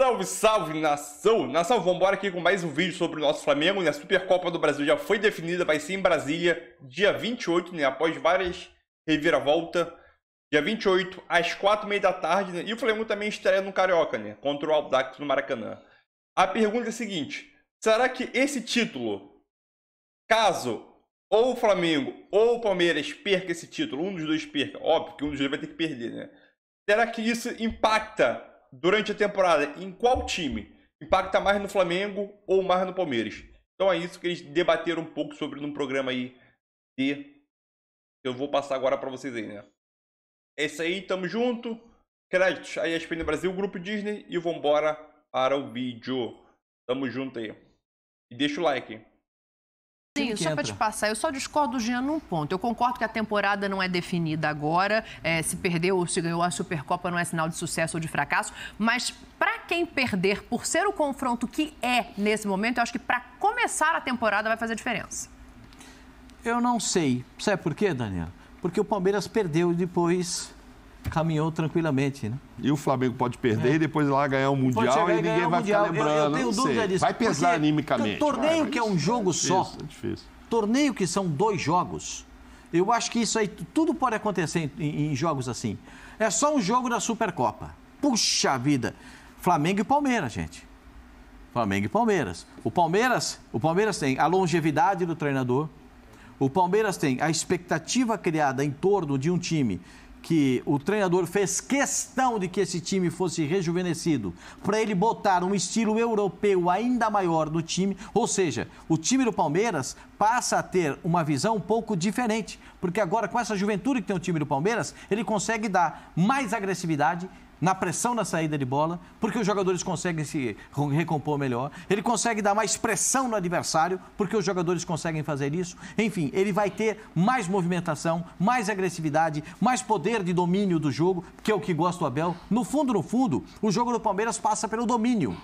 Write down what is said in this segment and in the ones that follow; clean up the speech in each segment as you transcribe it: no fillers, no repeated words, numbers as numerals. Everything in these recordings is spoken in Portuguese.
Salve, salve, nação! Nação, vamos embora aqui com mais um vídeo sobre o nosso Flamengo, né? A Supercopa do Brasil já foi definida, vai ser em Brasília, dia 28, né? Após várias reviravoltas. Dia 28, às 4h30 da tarde, né? E o Flamengo também estreia no Carioca, né? Contra o Audax no Maracanã. A pergunta é a seguinte: será que esse título, caso ou o Flamengo ou o Palmeiras perca esse título, um dos dois perca, óbvio que um dos dois vai ter que perder, né? Será que isso impacta durante a temporada em qual time? Impacta mais no Flamengo ou mais no Palmeiras? Então é isso que eles debateram um pouco sobre num programa aí que eu vou passar agora para vocês aí, né? É isso aí, tamo junto. Créditos aí, ESPN Brasil, Grupo Disney, e vambora para o vídeo. Tamo junto aí. E deixa o like. Sim, só para te passar, eu só discordo do Jean num ponto. Eu concordo que a temporada não é definida agora, se perdeu ou se ganhou a Supercopa não é sinal de sucesso ou de fracasso, mas para quem perder, por ser o confronto que é nesse momento, eu acho que para começar a temporada vai fazer diferença. Eu não sei. Sabe por quê, Daniel? Porque o Palmeiras perdeu e depois caminhou tranquilamente, né? E o Flamengo pode perder e depois ir lá ganhar o Mundial e ninguém vai ficar lembrando. Eu tenho dúvida disso. Vai pesar animicamente. Torneio que é um jogo só. É difícil. Torneio que são 2 jogos. Eu acho que isso aí, tudo pode acontecer em jogos assim. É só um jogo da Supercopa. Puxa vida. Flamengo e Palmeiras, gente. Flamengo e Palmeiras. O Palmeiras tem a longevidade do treinador. O Palmeiras tem a expectativa criada em torno de um time que o treinador fez questão de que esse time fosse rejuvenescido para ele botar um estilo europeu ainda maior no time. Ou seja, o time do Palmeiras passa a ter uma visão um pouco diferente, porque agora com essa juventude que tem o time do Palmeiras, ele consegue dar mais agressividade na pressão na saída de bola, porque os jogadores conseguem se recompor melhor. Ele consegue dar mais pressão no adversário, porque os jogadores conseguem fazer isso. Enfim, ele vai ter mais movimentação, mais agressividade, mais poder de domínio do jogo, que é o que gosta o Abel. No fundo, o jogo do Palmeiras passa pelo domínio.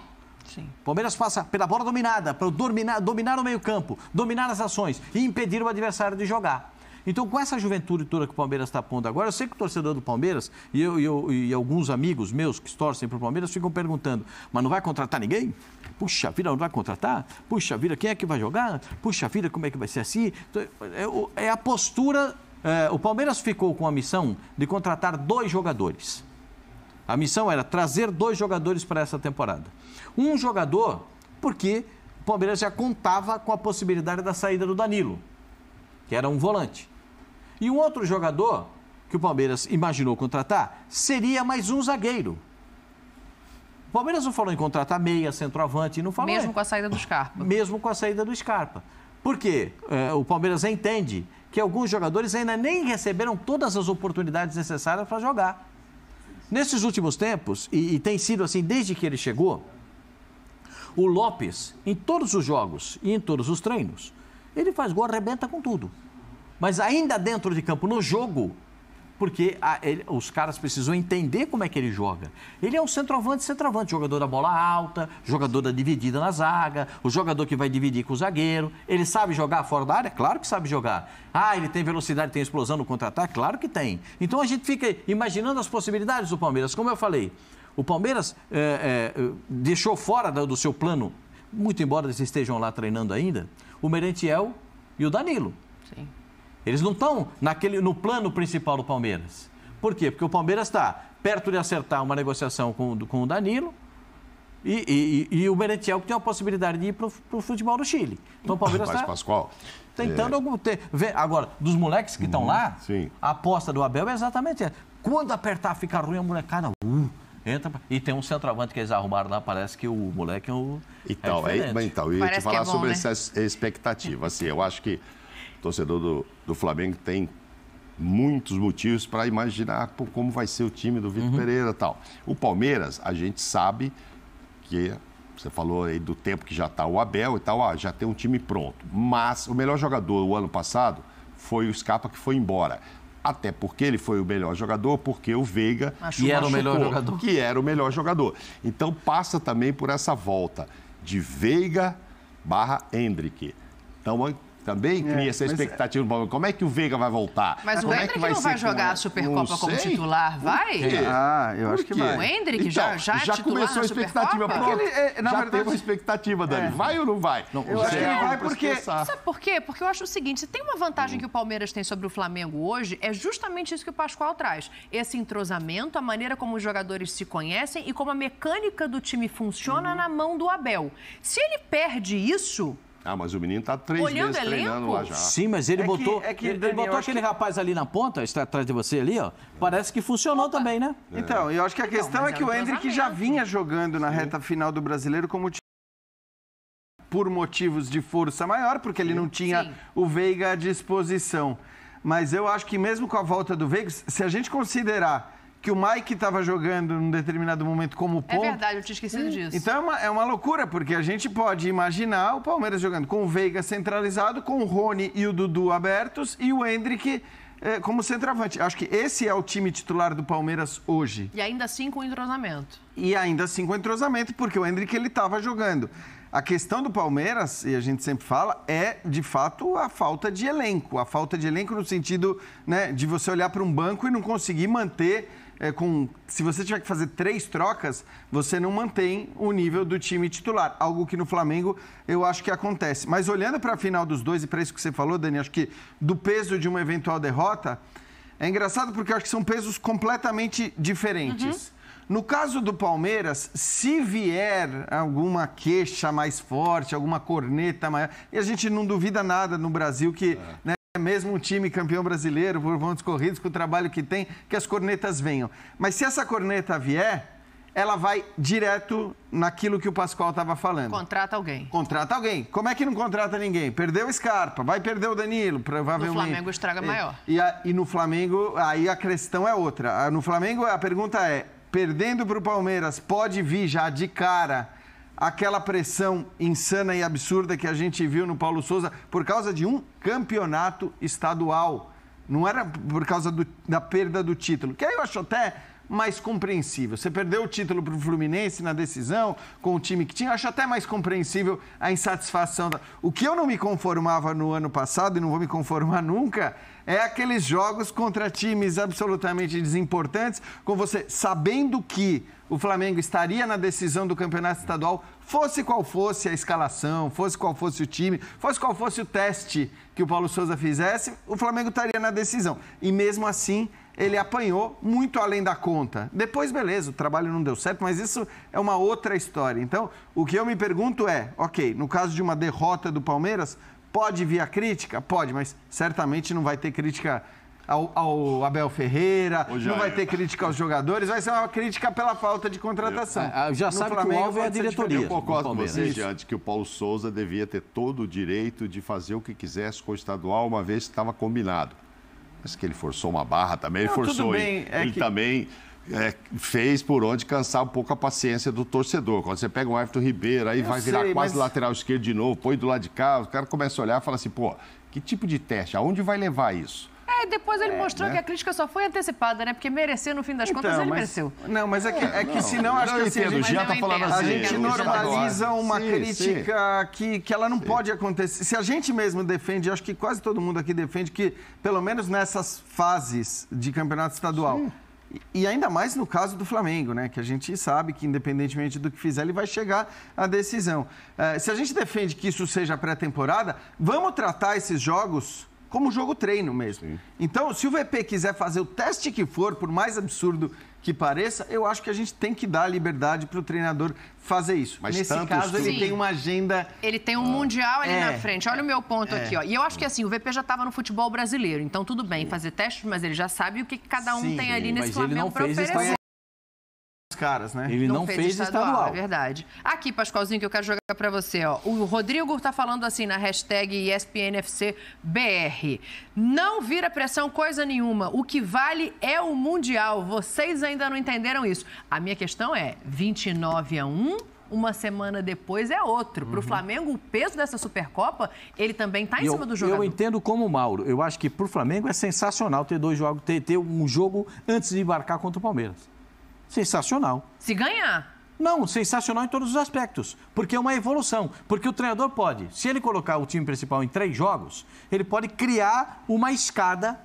Sim. O Palmeiras passa pela bola dominada, para dominar o meio-campo, dominar as ações e impedir o adversário de jogar. Então, com essa juventude toda que o Palmeiras está pondo agora, eu sei que o torcedor do Palmeiras e alguns amigos meus que torcem para o Palmeiras ficam perguntando: mas não vai contratar ninguém? Puxa vida, não vai contratar? Puxa vida, quem é que vai jogar? Puxa vida, como é que vai ser assim? É a postura... o Palmeiras ficou com a missão de contratar 2 jogadores. A missão era trazer 2 jogadores para essa temporada. Um jogador, porque o Palmeiras já contava com a possibilidade da saída do Danilo, que era um volante. E um outro jogador que o Palmeiras imaginou contratar seria mais um zagueiro. O Palmeiras não falou em contratar meia, centroavante, não falou. Mesmo com a saída do Scarpa. Mesmo com a saída do Scarpa. Por quê? O Palmeiras entende que alguns jogadores ainda nem receberam todas as oportunidades necessárias para jogar. Nesses últimos tempos, e tem sido assim desde que ele chegou, o Lopes, em todos os jogos e em todos os treinos, ele faz gol, arrebenta com tudo. Mas ainda dentro de campo, no jogo, porque os caras precisam entender como é que ele joga. Ele é um centroavante, jogador da bola alta, jogador da dividida na zaga, o jogador que vai dividir com o zagueiro. Ele sabe jogar fora da área? Claro que sabe jogar. Ele tem velocidade, tem explosão no contra-ataque? Claro que tem. Então a gente fica imaginando as possibilidades do Palmeiras. Como eu falei, o Palmeiras deixou fora do seu plano, muito embora eles estejam lá treinando ainda, o Merentiel e o Danilo. Sim. Eles não estão no plano principal do Palmeiras. Por quê? Porque o Palmeiras está perto de acertar uma negociação com o Danilo e o Merentiel que tem a possibilidade de ir para o futebol do Chile. Então o Palmeiras está Pascoal, tentando agora, dos moleques que estão lá, sim. A aposta do Abel é exatamente essa. Quando apertar, fica ruim, a molecada entra. E tem um centroavante que eles arrumaram lá, parece que o moleque é o... Então, eu ia te falar sobre essa expectativa. Assim, eu acho que o torcedor do Flamengo tem muitos motivos para imaginar como vai ser o time do Vitor Pereira e tal. O Palmeiras, a gente sabe que, você falou aí do tempo que já está o Abel e tal, já tem um time pronto. Mas o melhor jogador o ano passado foi o Scarpa, que foi embora. Até porque ele foi o melhor jogador, porque o Veiga era o melhor jogador. Que era o melhor jogador. Então passa também por essa volta de Veiga / Endrick. Então Também cria essa expectativa. Como é que o Veiga vai voltar? Mas o Hendrick não vai jogar a Supercopa como titular, vai? Eu acho que vai. O Hendrick já começou a expectativa. Já teve uma expectativa, Dani. Vai ou não vai? Eu acho que ele vai porque... Sabe por quê? Porque eu acho o seguinte, se tem uma vantagem que o Palmeiras tem sobre o Flamengo hoje, é justamente isso que o Pascoal traz. Esse entrosamento, a maneira como os jogadores se conhecem e como a mecânica do time funciona na mão do Abel. Se ele perde isso... mas o menino está 3 meses treinando lá já. Sim, mas ele botou, ele botou aquele rapaz ali na ponta, está atrás de você ali, ó. Parece que funcionou também, né? Então, eu acho que a questão é que o Hendrick já vinha jogando na reta final do Brasileiro como por motivos de força maior, porque ele não tinha o Veiga à disposição. Mas eu acho que mesmo com a volta do Veiga, se a gente considerar que o Mike estava jogando num determinado momento como ponta... É verdade, eu tinha esquecido disso. Então é uma loucura, porque a gente pode imaginar o Palmeiras jogando com o Veiga centralizado, com o Rony e o Dudu abertos e o Hendrick como centroavante. Acho que esse é o time titular do Palmeiras hoje. E ainda assim com entrosamento. E ainda assim com entrosamento, porque o Hendrick ele estava jogando. A questão do Palmeiras, e a gente sempre fala, é, de fato, a falta de elenco. A falta de elenco no sentido, né, de você olhar para um banco e não conseguir manter... se você tiver que fazer 3 trocas, você não mantém o nível do time titular. Algo que no Flamengo eu acho que acontece. Mas olhando para a final dos dois, e para isso que você falou, Dani, acho que do peso de uma eventual derrota, é engraçado porque eu acho que são pesos completamente diferentes. No caso do Palmeiras, se vier alguma queixa mais forte, alguma corneta maior, e a gente não duvida nada no Brasil que... né, mesmo um time campeão brasileiro, por pontos corridos, com o trabalho que tem, que as cornetas venham. Mas se essa corneta vier, ela vai direto naquilo que o Pascoal estava falando. Contrata alguém. Contrata alguém. Como é que não contrata ninguém? Perdeu o Scarpa, vai perder o Danilo, provavelmente. No Flamengo estraga maior. E no Flamengo, aí a questão é outra. No Flamengo, a pergunta é, perdendo para o Palmeiras, pode vir já de cara... aquela pressão insana e absurda que a gente viu no Paulo Souza por causa de um campeonato estadual. Não era por causa da perda do título, que aí eu acho até mais compreensível. Você perdeu o título para o Fluminense na decisão, com o time que tinha, eu acho até mais compreensível a insatisfação. O que eu não me conformava no ano passado, e não vou me conformar nunca, é aqueles jogos contra times absolutamente desimportantes, com você sabendo que o Flamengo estaria na decisão do campeonato estadual, fosse qual fosse a escalação, fosse qual fosse o time, fosse qual fosse o teste que o Paulo Souza fizesse, o Flamengo estaria na decisão. E mesmo assim, ele apanhou muito além da conta. Depois, beleza, o trabalho não deu certo, mas isso é uma outra história. Então, o que eu me pergunto é, ok, no caso de uma derrota do Palmeiras, pode vir a crítica? Pode, mas certamente não vai ter crítica ao Abel Ferreira, não vai ter crítica aos jogadores, vai ser uma crítica pela falta de contratação. Já sabe que o alvo é a diretoria. Eu concordo com você, Diante, que o Paulo Souza devia ter todo o direito de fazer o que quisesse com o estadual, uma vez que estava combinado. Mas que ele forçou uma barra também, ele forçou. Ele também fez por onde cansar um pouco a paciência do torcedor. Quando você pega um Everton Ribeiro, aí vai virar quase lateral esquerdo de novo, põe do lado de cá, o cara começa a olhar e fala assim, pô, que tipo de teste? Aonde vai levar isso? Depois ele mostrou que a crítica só foi antecipada, né? Porque merecer, no fim das contas, ele mereceu. Não, mas é que senão acho que assim, a gente normaliza uma crítica que ela não pode acontecer. Se a gente mesmo defende, acho que quase todo mundo aqui defende que, pelo menos nessas fases de campeonato estadual, e ainda mais no caso do Flamengo, né? Que a gente sabe que, independentemente do que fizer, ele vai chegar à decisão. Se a gente defende que isso seja pré-temporada, vamos tratar esses jogos como jogo treino mesmo. Sim. Então, se o VP quiser fazer o teste que for, por mais absurdo que pareça, eu acho que a gente tem que dar liberdade para o treinador fazer isso. Mas nesse caso, ele tem uma agenda... Ele tem um mundial ali na frente. Olha o meu ponto aqui, ó. E eu acho que assim, o VP já estava no futebol brasileiro, então tudo bem fazer testes, mas ele já sabe o que cada um tem ali nesse Flamengo para oferecer. Caras, né? Ele não fez estadual. É verdade. Aqui, Pascoalzinho, que eu quero jogar para você, ó. O Rodrigo tá falando assim na hashtag ESPNFCBR. Não vira pressão coisa nenhuma. O que vale é o Mundial. Vocês ainda não entenderam isso. A minha questão é 29-1. Uma semana depois é outro. Para o Flamengo, o peso dessa Supercopa, ele também está em cima do jogador. Eu entendo como o Mauro. Eu acho que para o Flamengo é sensacional ter 2 jogos, ter um jogo antes de embarcar contra o Palmeiras. Sensacional. Se ganhar. Não, sensacional em todos os aspectos, porque é uma evolução. Porque o treinador pode, se ele colocar o time principal em 3 jogos, ele pode criar uma escada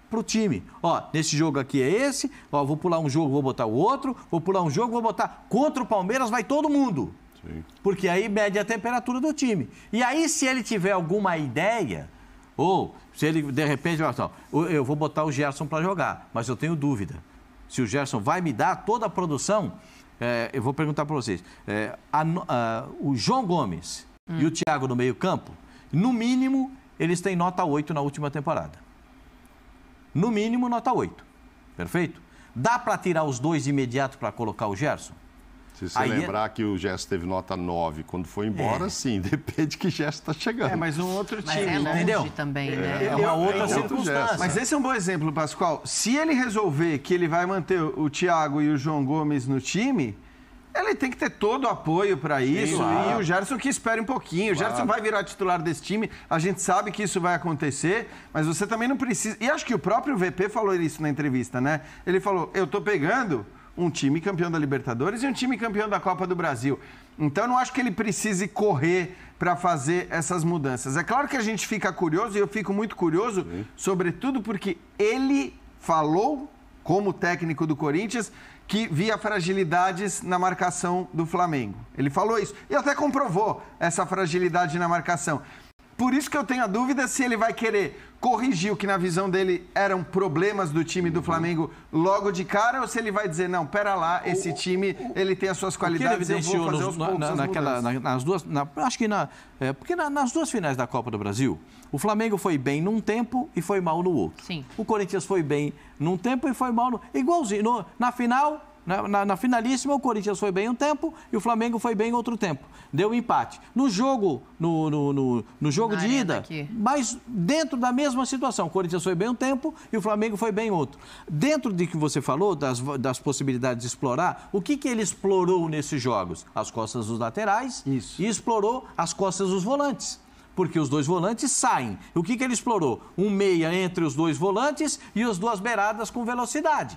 para o time. Ó, nesse jogo aqui é esse, ó, vou pular um jogo, vou botar o outro, vou pular um jogo, vou botar... Contra o Palmeiras vai todo mundo. Sim. Porque aí mede a temperatura do time. E aí, se ele tiver alguma ideia, ou se ele, de repente, eu vou botar o Gerson para jogar, mas eu tenho dúvida. Se o Gerson vai me dar toda a produção, eu vou perguntar para vocês. O João Gomes e o Thiago no meio-campo, no mínimo, eles têm nota 8 na última temporada. No mínimo, nota 8. Perfeito? Dá para tirar os dois de imediato para colocar o Gerson? Se você lembrar que o Gerson teve nota 9 quando foi embora, sim, depende que Gerson está chegando. Mas um outro time, né? Entendeu? Também, né? É uma outra circunstância. Mas esse é um bom exemplo, Pascoal. Se ele resolver que ele vai manter o Thiago e o João Gomes no time, ele tem que ter todo o apoio para isso. Claro. E o Gerson que espere um pouquinho. Claro. O Gerson vai virar titular desse time. A gente sabe que isso vai acontecer, mas você também não precisa... E acho que o próprio VP falou isso na entrevista, né? Ele falou, eu tô pegando um time campeão da Libertadores e um time campeão da Copa do Brasil. Então, eu não acho que ele precise correr para fazer essas mudanças. É claro que a gente fica curioso, e eu fico muito curioso, sobretudo porque ele falou, como técnico do Corinthians, que via fragilidades na marcação do Flamengo. Ele falou isso e até comprovou essa fragilidade na marcação. Por isso que eu tenho a dúvida se ele vai querer corrigir o que na visão dele eram problemas do time do Flamengo logo de cara, ou se ele vai dizer, não, pera lá, esse time, ele tem as suas qualidades, eu vou fazer aos poucos porque nas duas finais da Copa do Brasil, o Flamengo foi bem num tempo e foi mal no outro. Sim. O Corinthians foi bem num tempo e foi mal no... Igualzinho, na final... Na finalíssima, o Corinthians foi bem um tempo e o Flamengo foi bem outro tempo. Deu empate. No jogo, no jogo de ida, mas dentro da mesma situação. O Corinthians foi bem um tempo e o Flamengo foi bem outro. Dentro de que você falou, das possibilidades de explorar, o que ele explorou nesses jogos? As costas dos laterais. Isso. E explorou as costas dos volantes. Porque os dois volantes saem. O que ele explorou? Um meia entre os dois volantes e as duas beiradas com velocidade.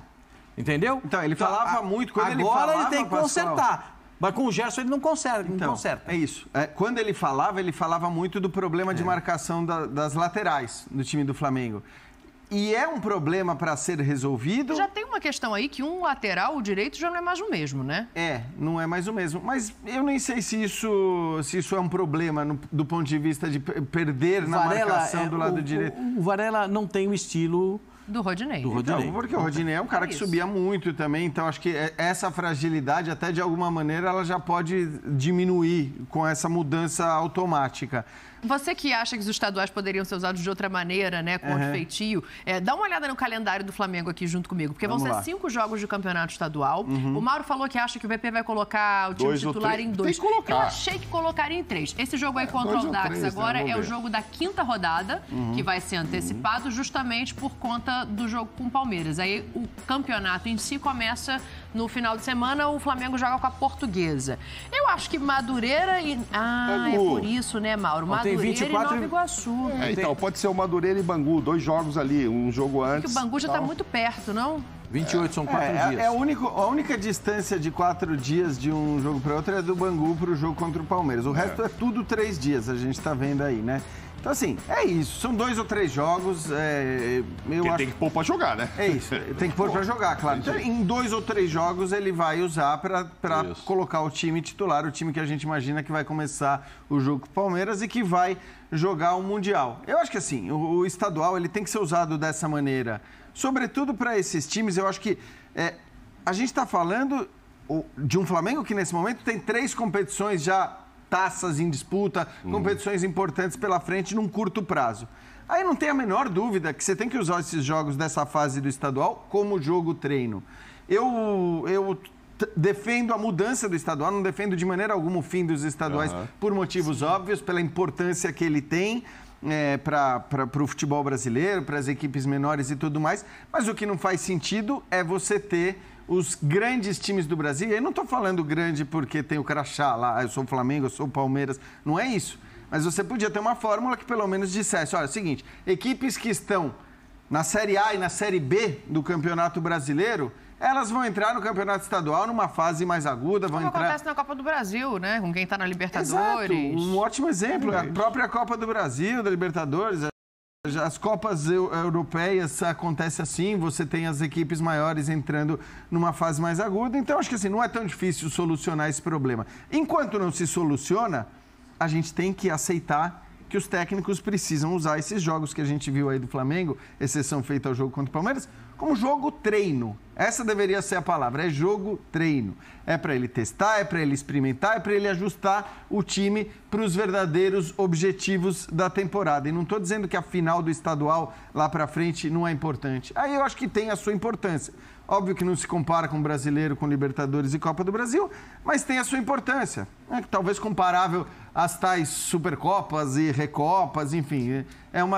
Entendeu? Então, ele falava muito... Quando agora ele tem que consertar. Mas com o Gerson ele não conserta. Então, é isso. Quando ele falava muito do problema de marcação das laterais do time do Flamengo. E é um problema para ser resolvido... Já tem uma questão aí que um lateral, o direito, já não é mais o mesmo, né? Não é mais o mesmo. Mas eu nem sei se isso é um problema do ponto de vista de perder na marcação do lado direito. O Varela não tem o estilo... Do Rodinei. Então, porque o Rodinei é um cara que subia muito também, então acho que essa fragilidade, até de alguma maneira, ela já pode diminuir com essa mudança automática. Você que acha que os estaduais poderiam ser usados de outra maneira, né, com outro feitio, dá uma olhada no calendário do Flamengo aqui junto comigo, porque vão ser 5 jogos de campeonato estadual. O Mauro falou que acha que o VP vai colocar o time titular em 2. Eu achei que colocaria em 3. Esse jogo aí contra o Dax agora é o jogo da 5ª rodada, que vai ser antecipado justamente por conta do jogo com o Palmeiras. Aí o campeonato em si começa no final de semana, o Flamengo joga com a Portuguesa. Eu acho que Madureira e... é por isso, né, Mauro? Madureira e Nova Iguaçu. Então, pode ser o Madureira e Bangu, 2 jogos ali, um jogo antes. Porque o Bangu já está muito perto, não? 28 são 4 dias. A única distância de 4 dias de um jogo para outro é do Bangu para o jogo contra o Palmeiras. O resto é tudo 3 dias, a gente está vendo aí, né? Então, assim, é isso. São 2 ou 3 jogos. Tem que pôr para jogar, né? É isso. Tem que pôr para jogar, claro. Então, em 2 ou 3 jogos ele vai usar para colocar o time titular, o time que a gente imagina que vai começar o jogo com o Palmeiras e que vai jogar o Mundial. Eu acho que, assim, o estadual ele tem que ser usado dessa maneira. Sobretudo para esses times, eu acho que a gente está falando de um Flamengo que, nesse momento, tem 3 competições já... taças em disputa, competições importantes pela frente num curto prazo. Aí não tem a menor dúvida que você tem que usar esses jogos dessa fase do estadual como jogo treino. Eu defendo a mudança do estadual, não defendo de maneira alguma o fim dos estaduais por motivos óbvios, pela importância que ele tem para o futebol brasileiro, para as equipes menores e tudo mais, mas o que não faz sentido é você ter os grandes times do Brasil, e aí não estou falando grande porque tem o crachá lá, eu sou o Flamengo, eu sou o Palmeiras, não é isso. Mas você podia ter uma fórmula que pelo menos dissesse, olha, é o seguinte, equipes que estão na Série A e na Série B do Campeonato Brasileiro, elas vão entrar no campeonato estadual numa fase mais aguda, vão Como entrar... acontece na Copa do Brasil, né? Com quem está na Libertadores. Exato, um ótimo exemplo. A própria Copa do Brasil, da Libertadores, as Copas europeias acontece assim, você tem as equipes maiores entrando numa fase mais aguda, então acho que assim, não é tão difícil solucionar esse problema. Enquanto não se soluciona, a gente tem que aceitar que os técnicos precisam usar esses jogos que a gente viu aí do Flamengo, exceção feita ao jogo contra o Palmeiras, como jogo treino. Essa deveria ser a palavra, é jogo treino. É para ele testar, é para ele experimentar, é para ele ajustar o time para os verdadeiros objetivos da temporada. E não estou dizendo que a final do estadual lá para frente não é importante. Aí eu acho que tem a sua importância. Óbvio que não se compara com o brasileiro, com Libertadores e Copa do Brasil, mas tem a sua importância. Talvez comparável às tais Supercopas e Recopas, enfim.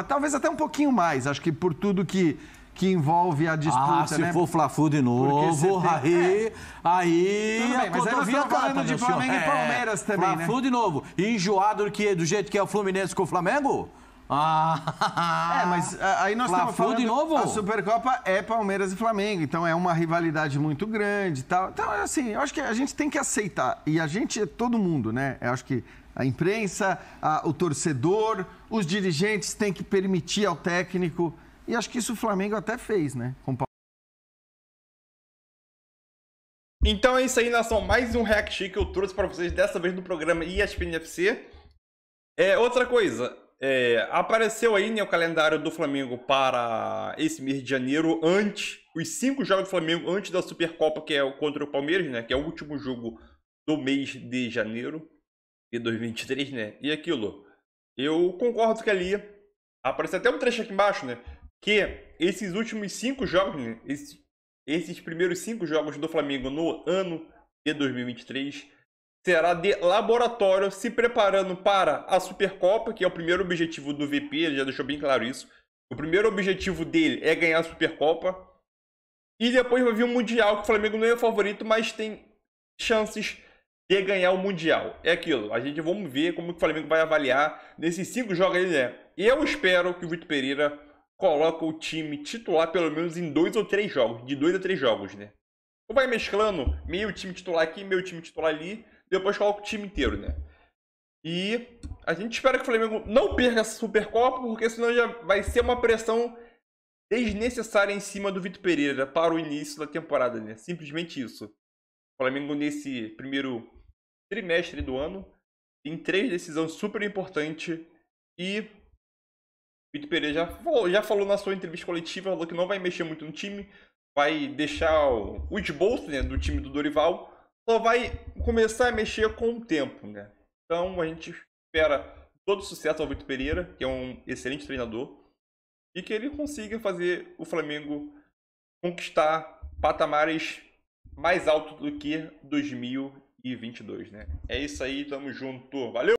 Talvez até um pouquinho mais, acho que por tudo que envolve a disputa, se for Fla-Flu de novo, aí tudo bem, mas aí nós estamos falando de Flamengo e Palmeiras também, né? Fla-Flu de novo. Enjoado do jeito que é o Fluminense com o Flamengo? Mas aí nós estamos falando de novo. A Supercopa é Palmeiras e Flamengo, então é uma rivalidade muito grande e tal. Então, assim, eu acho que a gente tem que aceitar, e a gente é todo mundo, né? Eu acho que a imprensa, o torcedor, os dirigentes têm que permitir ao técnico, e acho que isso o Flamengo até fez, né? Então é isso aí, nação. Mais um react que eu trouxe para vocês, dessa vez no programa ESPN FC. Outra coisa, apareceu aí, né, o calendário do Flamengo para esse mês de janeiro, os 5 jogos do Flamengo antes da Supercopa, que é contra o Palmeiras, né? Que é o último jogo do mês de janeiro de 2023, né? E aquilo, eu concordo que ali, apareceu até um trecho aqui embaixo, né? Que esses últimos 5 jogos, né? Esses primeiros 5 jogos do Flamengo no ano de 2023 será de laboratório, se preparando para a Supercopa, que é o primeiro objetivo do VP, ele já deixou bem claro isso. O primeiro objetivo dele é ganhar a Supercopa. E depois vai vir o Mundial, que o Flamengo não é o favorito, mas tem chances de ganhar o Mundial. É aquilo, vamos ver como o Flamengo vai avaliar nesses 5 jogos aí, né? Eu espero que o Vitor Pereira coloque o time titular pelo menos em 2 ou 3 jogos, de 2 a 3 jogos, né? Ou vai mesclando meio time titular aqui, meio time titular ali, depois coloca o time inteiro, né? E a gente espera que o Flamengo não perca essa Supercopa, porque senão já vai ser uma pressão desnecessária em cima do Vitor Pereira para o início da temporada, né? Simplesmente isso. O Flamengo nesse primeiro trimestre do ano tem 3 decisões super importantes e o Vitor Pereira já falou na sua entrevista coletiva, falou que não vai mexer muito no time, vai deixar o esboço, né, do time do Dorival, só vai começar a mexer com o tempo, né? Então a gente espera todo sucesso ao Vitor Pereira, que é um excelente treinador, e que ele consiga fazer o Flamengo conquistar patamares mais altos do que 2022, né? É isso aí, tamo junto, valeu!